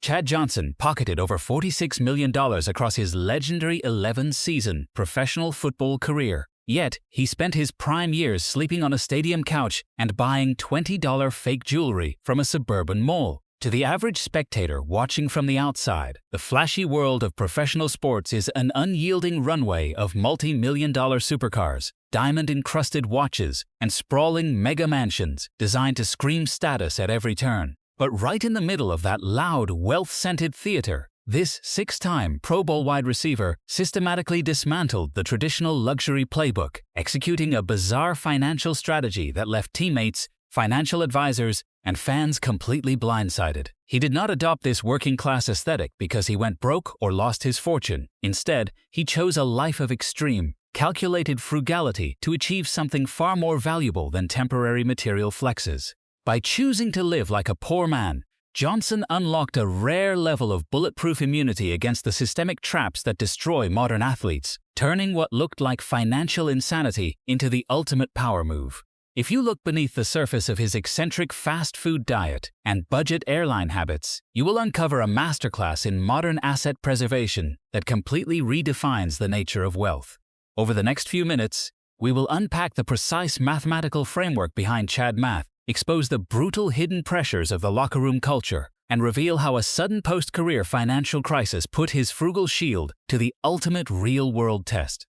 Chad Johnson pocketed over $46 million across his legendary 11-season professional football career. Yet, he spent his prime years sleeping on a stadium couch and buying $20 fake jewelry from a suburban mall. To the average spectator watching from the outside, the flashy world of professional sports is an unyielding runway of multi-million-dollar supercars, diamond-encrusted watches, and sprawling mega mansions designed to scream status at every turn. But right in the middle of that loud, wealth-scented theater, this 6-time Pro Bowl wide receiver systematically dismantled the traditional luxury playbook, executing a bizarre financial strategy that left teammates, financial advisors, and fans completely blindsided. He did not adopt this working-class aesthetic because he went broke or lost his fortune. Instead, he chose a life of extreme, calculated frugality to achieve something far more valuable than temporary material flexes. By choosing to live like a poor man, Johnson unlocked a rare level of bulletproof immunity against the systemic traps that destroy modern athletes, turning what looked like financial insanity into the ultimate power move. If you look beneath the surface of his eccentric fast food diet and budget airline habits, you will uncover a masterclass in modern asset preservation that completely redefines the nature of wealth. Over the next few minutes, we will unpack the precise mathematical framework behind Chad Math, expose the brutal hidden pressures of the locker room culture, and reveal how a sudden post-career financial crisis put his frugal shield to the ultimate real-world test.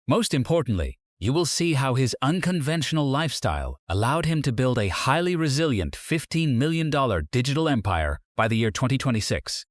Most importantly, you will see how his unconventional lifestyle allowed him to build a highly resilient $15 million digital empire by the year 2026.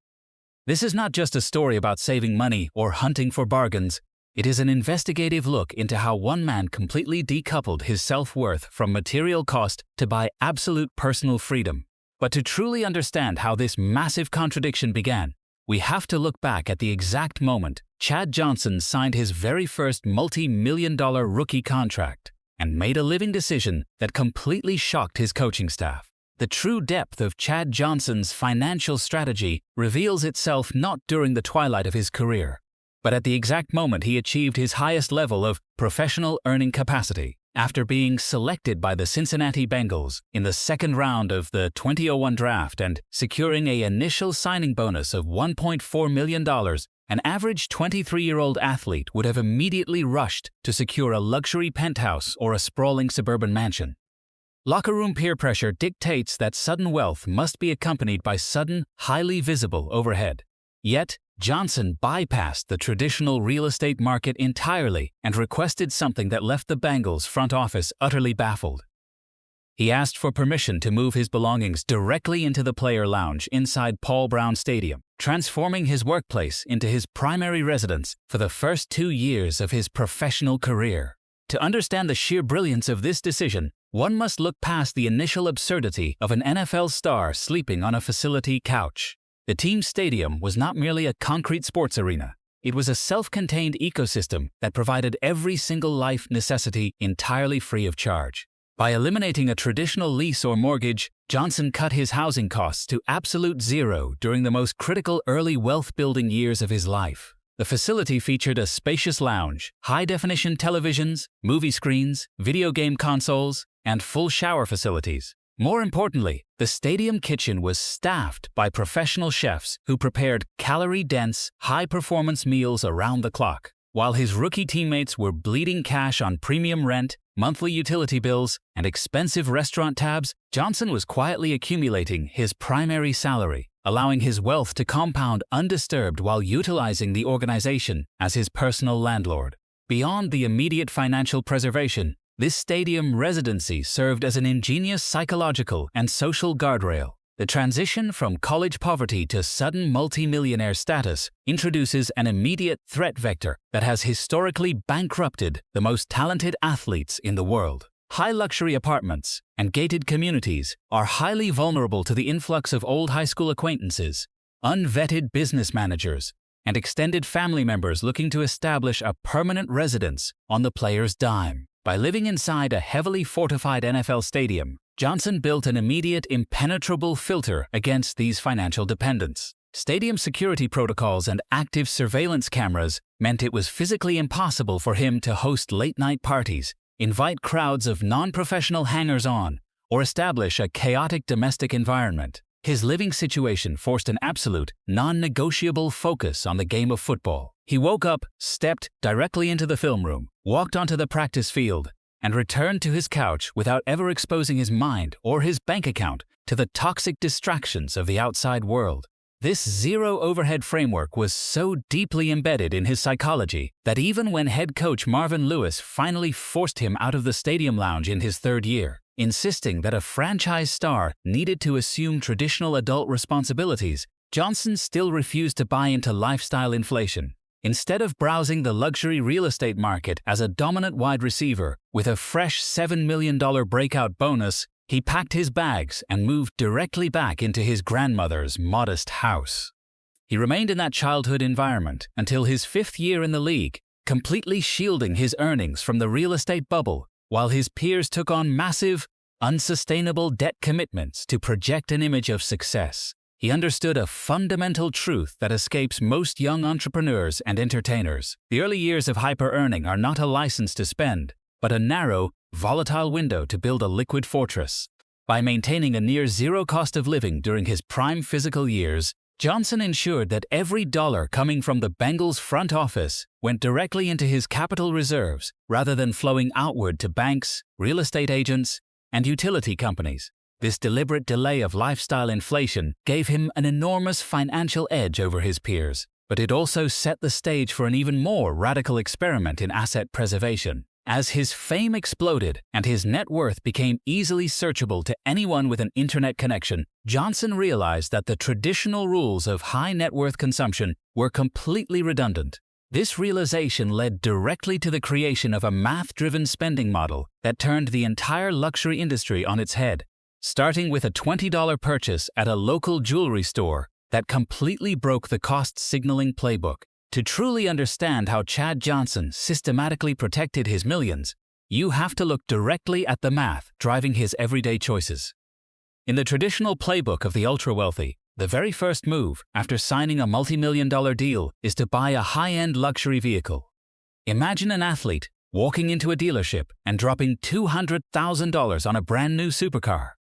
This is not just a story about saving money or hunting for bargains. It is an investigative look into how one man completely decoupled his self-worth from material cost to buy absolute personal freedom. But to truly understand how this massive contradiction began, we have to look back at the exact moment Chad Johnson signed his very first multi-million-dollar rookie contract and made a living decision that completely shocked his coaching staff. The true depth of Chad Johnson's financial strategy reveals itself not during the twilight of his career, but at the exact moment he achieved his highest level of professional earning capacity. After being selected by the Cincinnati Bengals in the second round of the 2001 draft and securing an initial signing bonus of $1.4 million, an average 23-year-old athlete would have immediately rushed to secure a luxury penthouse or a sprawling suburban mansion. Locker room peer pressure dictates that sudden wealth must be accompanied by sudden, highly visible overhead. Yet, Johnson bypassed the traditional real estate market entirely and requested something that left the Bengals front office utterly baffled. He asked for permission to move his belongings directly into the player lounge inside Paul Brown Stadium, transforming his workplace into his primary residence for the first 2 years of his professional career. To understand the sheer brilliance of this decision, one must look past the initial absurdity of an NFL star sleeping on a facility couch. The team's stadium was not merely a concrete sports arena. It was a self-contained ecosystem that provided every single life necessity entirely free of charge. By eliminating a traditional lease or mortgage, Johnson cut his housing costs to absolute zero during the most critical early wealth-building years of his life. The facility featured a spacious lounge, high-definition televisions, movie screens, video game consoles, and full shower facilities. More importantly, the stadium kitchen was staffed by professional chefs who prepared calorie-dense, high-performance meals around the clock. While his rookie teammates were bleeding cash on premium rent, monthly utility bills, and expensive restaurant tabs, Johnson was quietly accumulating his primary salary, allowing his wealth to compound undisturbed while utilizing the organization as his personal landlord. Beyond the immediate financial preservation, this stadium residency served as an ingenious psychological and social guardrail. The transition from college poverty to sudden multi-millionaire status introduces an immediate threat vector that has historically bankrupted the most talented athletes in the world. High-luxury apartments and gated communities are highly vulnerable to the influx of old high school acquaintances, unvetted business managers, and extended family members looking to establish a permanent residence on the player's dime. By living inside a heavily fortified NFL stadium, Johnson built an immediate impenetrable filter against these financial dependents. Stadium security protocols and active surveillance cameras meant it was physically impossible for him to host late-night parties, invite crowds of non-professional hangers-on, or establish a chaotic domestic environment. His living situation forced an absolute, non-negotiable focus on the game of football. He woke up, stepped directly into the film room, walked onto the practice field, and returned to his couch without ever exposing his mind or his bank account to the toxic distractions of the outside world. This zero-overhead framework was so deeply embedded in his psychology that even when head coach Marvin Lewis finally forced him out of the stadium lounge in his third year, insisting that a franchise star needed to assume traditional adult responsibilities, Johnson still refused to buy into lifestyle inflation. Instead of browsing the luxury real estate market as a dominant wide receiver with a fresh $7 million breakout bonus, he packed his bags and moved directly back into his grandmother's modest house. He remained in that childhood environment until his fifth year in the league, completely shielding his earnings from the real estate bubble, while his peers took on massive, unsustainable debt commitments to project an image of success. He understood a fundamental truth that escapes most young entrepreneurs and entertainers. The early years of hyper-earning are not a license to spend, but a narrow, volatile window to build a liquid fortress. By maintaining a near-zero cost of living during his prime physical years, Johnson ensured that every dollar coming from the Bengals front office went directly into his capital reserves rather than flowing outward to banks, real estate agents, and utility companies. This deliberate delay of lifestyle inflation gave him an enormous financial edge over his peers, but it also set the stage for an even more radical experiment in asset preservation. As his fame exploded and his net worth became easily searchable to anyone with an internet connection, Johnson realized that the traditional rules of high net worth consumption were completely redundant. This realization led directly to the creation of a math-driven spending model that turned the entire luxury industry on its head. Starting with a $20 purchase at a local jewelry store that completely broke the cost signaling playbook. To truly understand how Chad Johnson systematically protected his millions, you have to look directly at the math driving his everyday choices. In the traditional playbook of the ultra-wealthy, the very first move after signing a multi-million-dollar deal is to buy a high-end luxury vehicle. Imagine an athlete walking into a dealership and dropping $200,000 on a brand new supercar.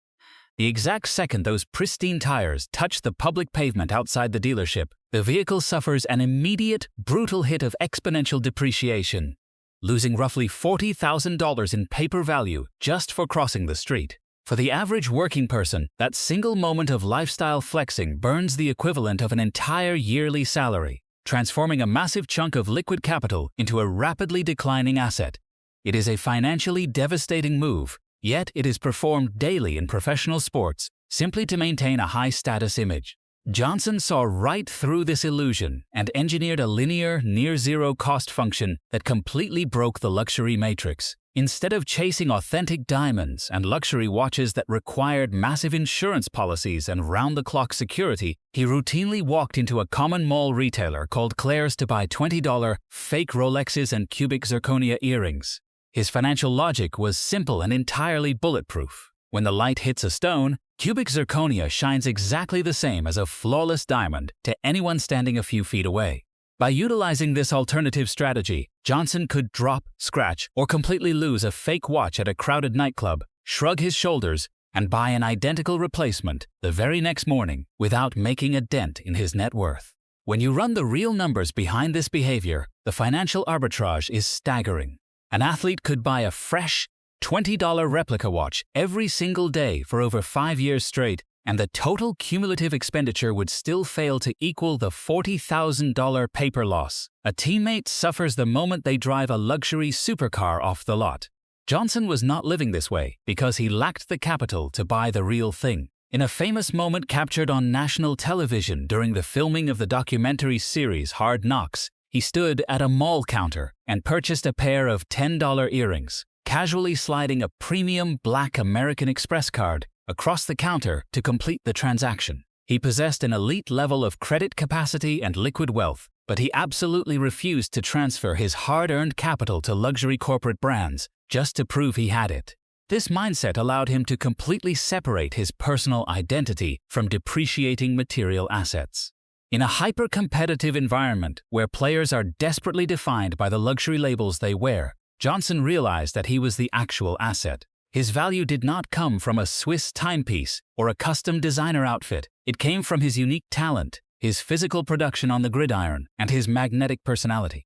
The exact second those pristine tires touch the public pavement outside the dealership, the vehicle suffers an immediate, brutal hit of exponential depreciation, losing roughly $40,000 in paper value just for crossing the street. For the average working person, that single moment of lifestyle flexing burns the equivalent of an entire yearly salary, transforming a massive chunk of liquid capital into a rapidly declining asset. It is a financially devastating move, yet it is performed daily in professional sports simply to maintain a high-status image. Johnson saw right through this illusion and engineered a linear, near-zero cost function that completely broke the luxury matrix. Instead of chasing authentic diamonds and luxury watches that required massive insurance policies and round-the-clock security, he routinely walked into a common mall retailer called Claire's to buy $20 fake Rolexes and cubic zirconia earrings. His financial logic was simple and entirely bulletproof. When the light hits a stone, cubic zirconia shines exactly the same as a flawless diamond to anyone standing a few feet away. By utilizing this alternative strategy, Johnson could drop, scratch, or completely lose a fake watch at a crowded nightclub, shrug his shoulders, and buy an identical replacement the very next morning without making a dent in his net worth. When you run the real numbers behind this behavior, the financial arbitrage is staggering. An athlete could buy a fresh, $20 replica watch every single day for over 5 years straight, and the total cumulative expenditure would still fail to equal the $40,000 paper loss a teammate suffers the moment they drive a luxury supercar off the lot. Johnson was not living this way because he lacked the capital to buy the real thing. In a famous moment captured on national television during the filming of the documentary series Hard Knocks, he stood at a mall counter and purchased a pair of $10 earrings, casually sliding a premium black American Express card across the counter to complete the transaction. He possessed an elite level of credit capacity and liquid wealth, but he absolutely refused to transfer his hard-earned capital to luxury corporate brands just to prove he had it. This mindset allowed him to completely separate his personal identity from depreciating material assets. In a hyper-competitive environment where players are desperately defined by the luxury labels they wear, Johnson realized that he was the actual asset. His value did not come from a Swiss timepiece or a custom designer outfit. It came from his unique talent, his physical production on the gridiron, and his magnetic personality.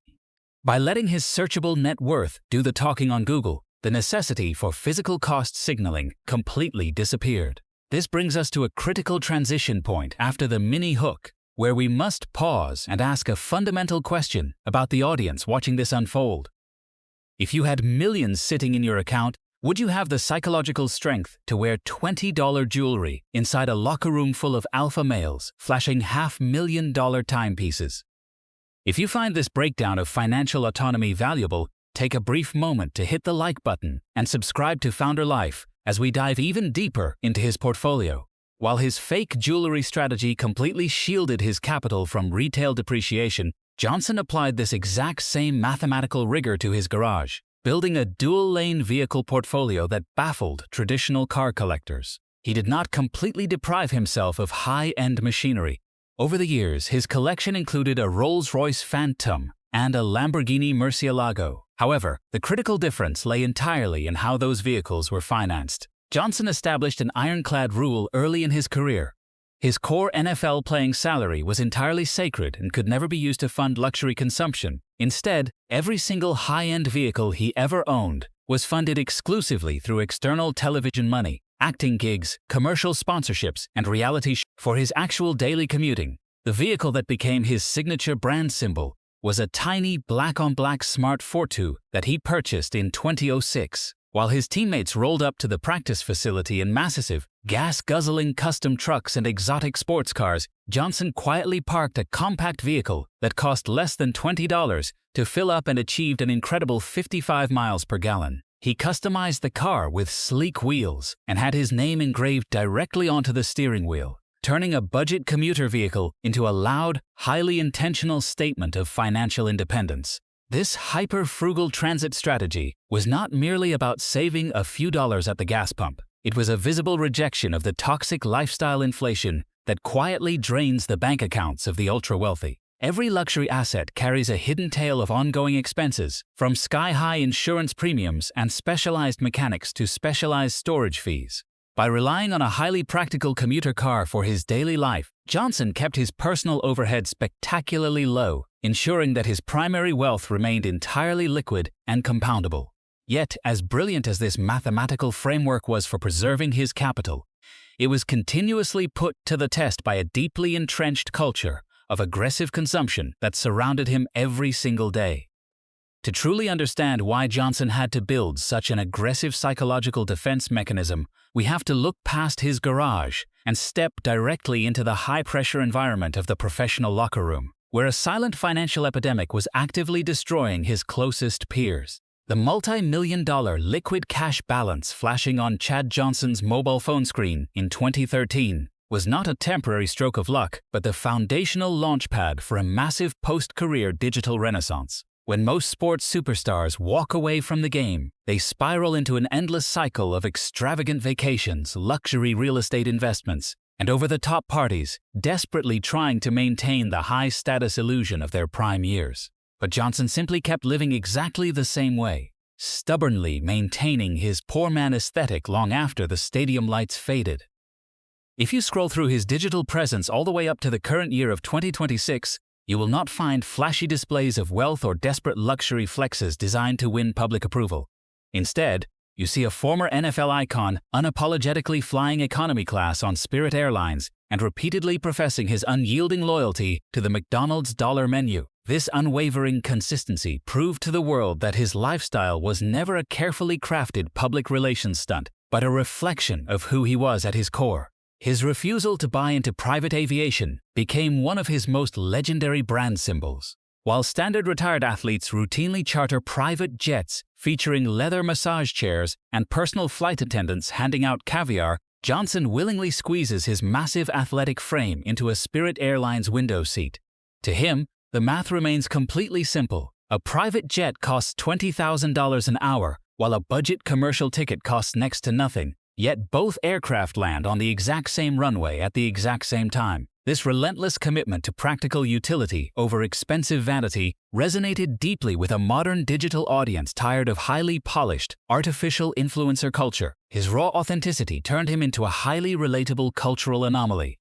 By letting his searchable net worth do the talking on Google, the necessity for physical cost signaling completely disappeared. This brings us to a critical transition point after the mini hook, where we must pause and ask a fundamental question about the audience watching this unfold. If you had millions sitting in your account, would you have the psychological strength to wear $20 jewelry inside a locker room full of alpha males flashing $500,000 timepieces? If you find this breakdown of financial autonomy valuable, take a brief moment to hit the like button and subscribe to Founder Life as we dive even deeper into his portfolio. While his fake jewelry strategy completely shielded his capital from retail depreciation, Johnson applied this exact same mathematical rigor to his garage, building a dual-lane vehicle portfolio that baffled traditional car collectors. He did not completely deprive himself of high-end machinery. Over the years, his collection included a Rolls-Royce Phantom and a Lamborghini Murcielago. However, the critical difference lay entirely in how those vehicles were financed. Johnson established an ironclad rule early in his career. His core NFL playing salary was entirely sacred and could never be used to fund luxury consumption. Instead, every single high-end vehicle he ever owned was funded exclusively through external television money, acting gigs, commercial sponsorships, and reality shows. For his actual daily commuting, the vehicle that became his signature brand symbol was a tiny black-on-black Smart Fortwo that he purchased in 2006. While his teammates rolled up to the practice facility in massive, gas-guzzling custom trucks and exotic sports cars, Johnson quietly parked a compact vehicle that cost less than $20 to fill up and achieved an incredible 55 miles per gallon. He customized the car with sleek wheels and had his name engraved directly onto the steering wheel, turning a budget commuter vehicle into a loud, highly intentional statement of financial independence. This hyper-frugal transit strategy was not merely about saving a few dollars at the gas pump. It was a visible rejection of the toxic lifestyle inflation that quietly drains the bank accounts of the ultra-wealthy. Every luxury asset carries a hidden tail of ongoing expenses, from sky-high insurance premiums and specialized mechanics to specialized storage fees. By relying on a highly practical commuter car for his daily life, Johnson kept his personal overhead spectacularly low, ensuring that his primary wealth remained entirely liquid and compoundable. Yet, as brilliant as this mathematical framework was for preserving his capital, it was continuously put to the test by a deeply entrenched culture of aggressive consumption that surrounded him every single day. To truly understand why Johnson had to build such an aggressive psychological defense mechanism, we have to look past his garage and step directly into the high-pressure environment of the professional locker room, where a silent financial epidemic was actively destroying his closest peers. The multi-million-dollar liquid cash balance flashing on Chad Johnson's mobile phone screen in 2013 was not a temporary stroke of luck, but the foundational launchpad for a massive post-career digital renaissance. When most sports superstars walk away from the game, they spiral into an endless cycle of extravagant vacations, luxury real estate investments, and over-the-top parties, desperately trying to maintain the high-status illusion of their prime years. But Johnson simply kept living exactly the same way, stubbornly maintaining his poor man aesthetic long after the stadium lights faded. If you scroll through his digital presence all the way up to the current year of 2026, you will not find flashy displays of wealth or desperate luxury flexes designed to win public approval. Instead, you see a former NFL icon unapologetically flying economy class on Spirit Airlines and repeatedly professing his unyielding loyalty to the McDonald's dollar menu. This unwavering consistency proved to the world that his lifestyle was never a carefully crafted public relations stunt, but a reflection of who he was at his core. His refusal to buy into private aviation became one of his most legendary brand symbols. While standard retired athletes routinely charter private jets featuring leather massage chairs and personal flight attendants handing out caviar, Johnson willingly squeezes his massive athletic frame into a Spirit Airlines window seat. To him, the math remains completely simple. A private jet costs $20,000 an hour, while a budget commercial ticket costs next to nothing. Yet both aircraft land on the exact same runway at the exact same time. This relentless commitment to practical utility over expensive vanity resonated deeply with a modern digital audience tired of highly polished, artificial influencer culture. His raw authenticity turned him into a highly relatable cultural anomaly,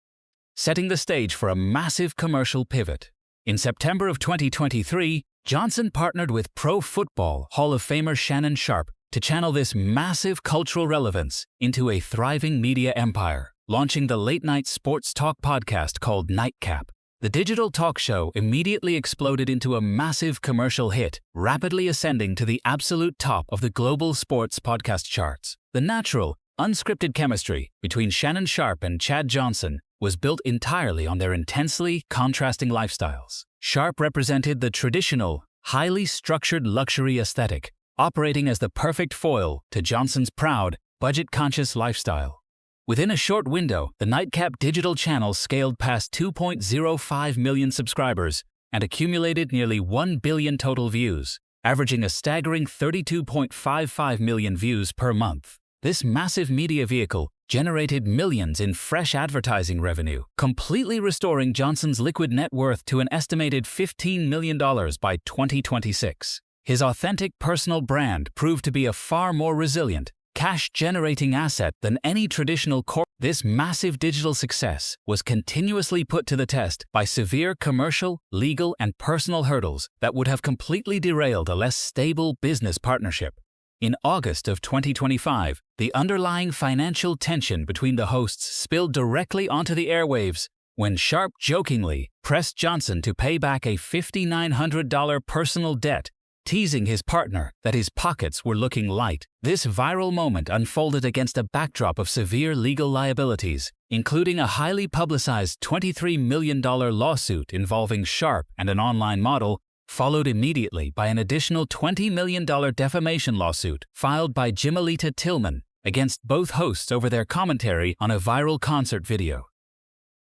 setting the stage for a massive commercial pivot. In September of 2023, Johnson partnered with Pro Football Hall of Famer Shannon Sharpe to channel this massive cultural relevance into a thriving media empire, launching the late-night sports talk podcast called Nightcap. The digital talk show immediately exploded into a massive commercial hit, rapidly ascending to the absolute top of the global sports podcast charts. The natural, unscripted chemistry between Shannon Sharpe and Chad Johnson was built entirely on their intensely contrasting lifestyles. Sharpe represented the traditional, highly structured luxury aesthetic, operating as the perfect foil to Johnson's proud, budget-conscious lifestyle. Within a short window, the Nightcap digital channel scaled past 2.05 million subscribers and accumulated nearly 1 billion total views, averaging a staggering 32.55 million views per month. This massive media vehicle generated millions in fresh advertising revenue, completely restoring Johnson's liquid net worth to an estimated $15 million by 2026. His authentic personal brand proved to be a far more resilient, cash-generating asset than any traditional corporate. This massive digital success was continuously put to the test by severe commercial, legal, and personal hurdles that would have completely derailed a less stable business partnership. In August of 2025, the underlying financial tension between the hosts spilled directly onto the airwaves when Sharpe jokingly pressed Johnson to pay back a $5,900 personal debt, teasing his partner that his pockets were looking light. This viral moment unfolded against a backdrop of severe legal liabilities, including a highly publicized $23 million lawsuit involving Sharpe and an online model, followed immediately by an additional $20 million defamation lawsuit filed by Jimelita Tillman against both hosts over their commentary on a viral concert video.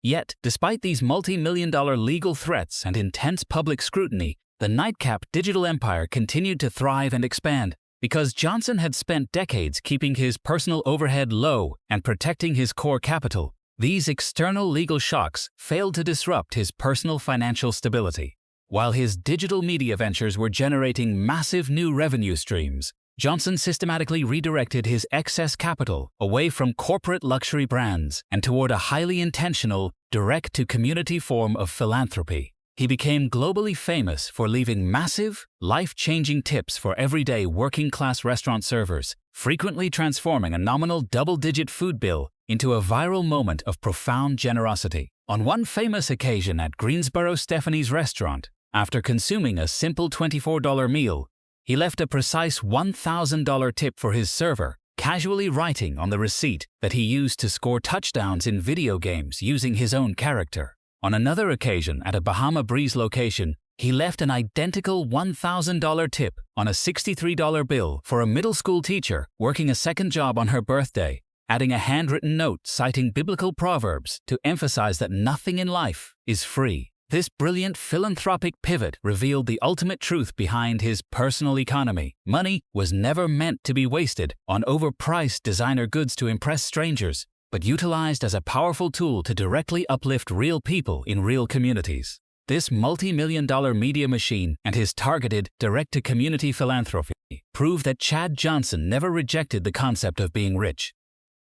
Yet, despite these multi-million-dollar legal threats and intense public scrutiny, the Nightcap digital empire continued to thrive and expand because Johnson had spent decades keeping his personal overhead low and protecting his core capital. These external legal shocks failed to disrupt his personal financial stability. While his digital media ventures were generating massive new revenue streams, Johnson systematically redirected his excess capital away from corporate luxury brands and toward a highly intentional, direct-to-community form of philanthropy. He became globally famous for leaving massive, life-changing tips for everyday working-class restaurant servers, frequently transforming a nominal double-digit food bill into a viral moment of profound generosity. On one famous occasion at Greensboro Stephanie's restaurant, after consuming a simple $24 meal, he left a precise $1,000 tip for his server, casually writing on the receipt that he used to score touchdowns in video games using his own character. On another occasion at a Bahama Breeze location, he left an identical $1,000 tip on a $63 bill for a middle school teacher working a second job on her birthday, adding a handwritten note citing biblical proverbs to emphasize that nothing in life is free. This brilliant philanthropic pivot revealed the ultimate truth behind his personal economy. Money was never meant to be wasted on overpriced designer goods to impress strangers, but utilized as a powerful tool to directly uplift real people in real communities. This multi-million-dollar media machine and his targeted, direct-to-community philanthropy prove that Chad Johnson never rejected the concept of being rich.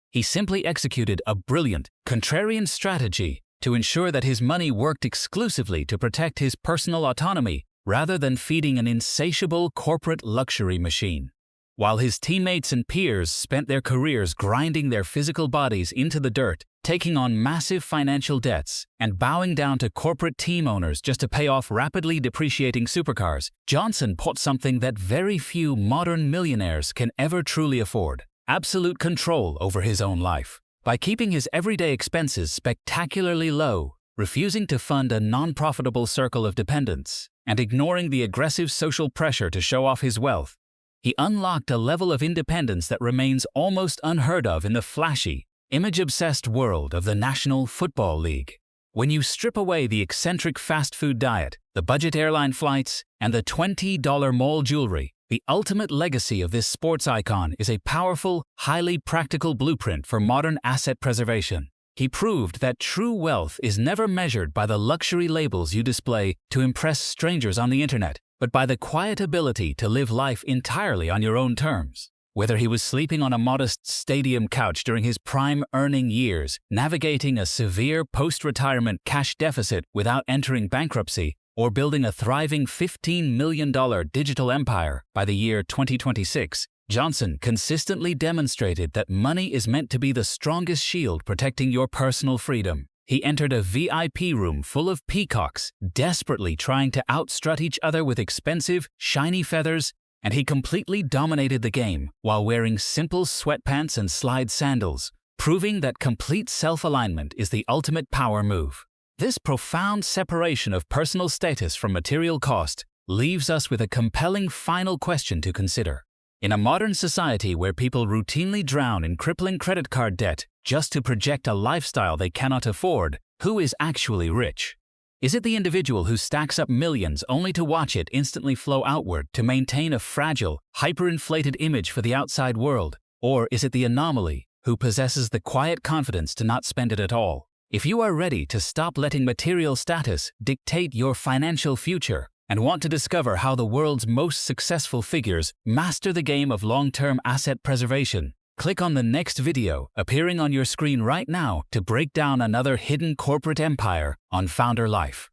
He simply executed a brilliant, contrarian strategy to ensure that his money worked exclusively to protect his personal autonomy rather than feeding an insatiable corporate luxury machine. While his teammates and peers spent their careers grinding their physical bodies into the dirt, taking on massive financial debts, and bowing down to corporate team owners just to pay off rapidly depreciating supercars, Johnson bought something that very few modern millionaires can ever truly afford: absolute control over his own life. By keeping his everyday expenses spectacularly low, refusing to fund a non-profitable circle of dependents, and ignoring the aggressive social pressure to show off his wealth, he unlocked a level of independence that remains almost unheard of in the flashy, image-obsessed world of the National Football League. When you strip away the eccentric fast food diet, the budget airline flights, and the $20 mall jewelry, the ultimate legacy of this sports icon is a powerful, highly practical blueprint for modern asset preservation. He proved that true wealth is never measured by the luxury labels you display to impress strangers on the internet, but by the quiet ability to live life entirely on your own terms. Whether he was sleeping on a modest stadium couch during his prime earning years, navigating a severe post-retirement cash deficit without entering bankruptcy, or building a thriving $15 million digital empire by the year 2026, Johnson consistently demonstrated that money is meant to be the strongest shield protecting your personal freedom. He entered a VIP room full of peacocks, desperately trying to outstrut each other with expensive, shiny feathers, and he completely dominated the game while wearing simple sweatpants and slide sandals, proving that complete self-alignment is the ultimate power move. This profound separation of personal status from material cost leaves us with a compelling final question to consider. In a modern society where people routinely drown in crippling credit card debt just to project a lifestyle they cannot afford, who is actually rich? Is it the individual who stacks up millions only to watch it instantly flow outward to maintain a fragile, hyperinflated image for the outside world? Or is it the anomaly who possesses the quiet confidence to not spend it at all? If you are ready to stop letting material status dictate your financial future and want to discover how the world's most successful figures master the game of long-term asset preservation, click on the next video appearing on your screen right now to break down another hidden corporate empire on Founder Life.